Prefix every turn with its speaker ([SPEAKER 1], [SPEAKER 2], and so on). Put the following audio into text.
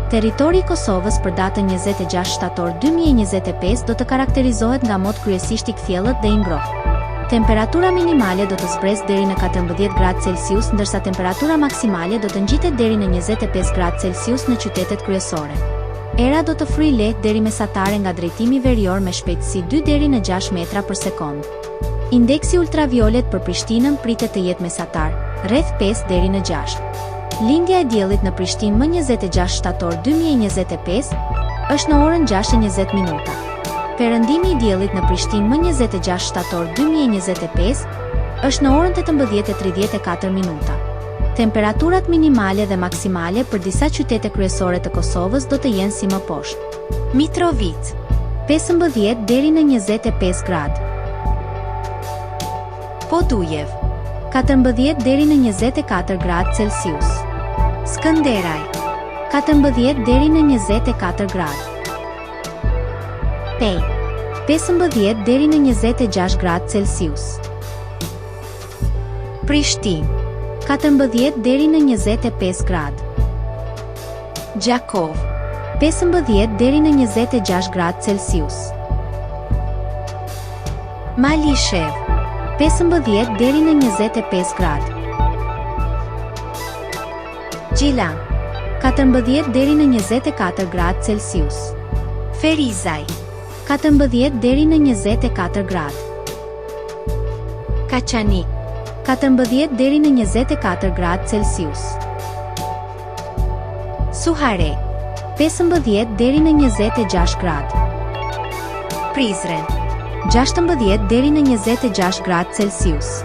[SPEAKER 1] Territori i Kosovës për datën 26 shtator 2025 do të karakterizohet nga mod kryesisht i kthjellët dhe i ngrohtë. Temperatura minimale do të zbresë deri në 14 gradë Celsius, ndërsa temperatura maksimale do të ngjitet deri në 25 gradë Celsius në qytetet kryesore. Era do të fryjë lehtë deri mesatare nga drejtimi verior me shpejtësi 2 deri në 6 metra për sekond. Indeksi ultraviolet për Prishtinën pritet të jetë mesatar, rreth 5 deri në 6. Lindja e diellit në Prishtinë më 26 shtator 2025 është në orën 6:20 minuta. Perëndimi i diellit në Prishtinë më 26 shtator 2025 është në orën 18:34 minuta. Temperaturat minimale dhe maksimale për disa qytete kryesore të Kosovës do të jenë si më poshtë. Mitrovica 15 deri në 25 gradë. Podujev 14 deri në 24 gradë Celsius. Skënderaj 14 deri në 24 gradë. Pej 15 deri në 26 gradë Celsius. Prishtinë 14 deri në 25 gradë. Gjakov 15 deri në 26 gradë Celsius. Malishev 15 deri në 25 gradë. Gjilan 14 deri në 24 gradë Celsius. Ferizaj 14 deri në 24 gradë. Kaçanik 14 deri në 24 gradë Celsius. Suhare 15 deri në 26 gradë. Prizren 16 deri në 26 gradë Celsius.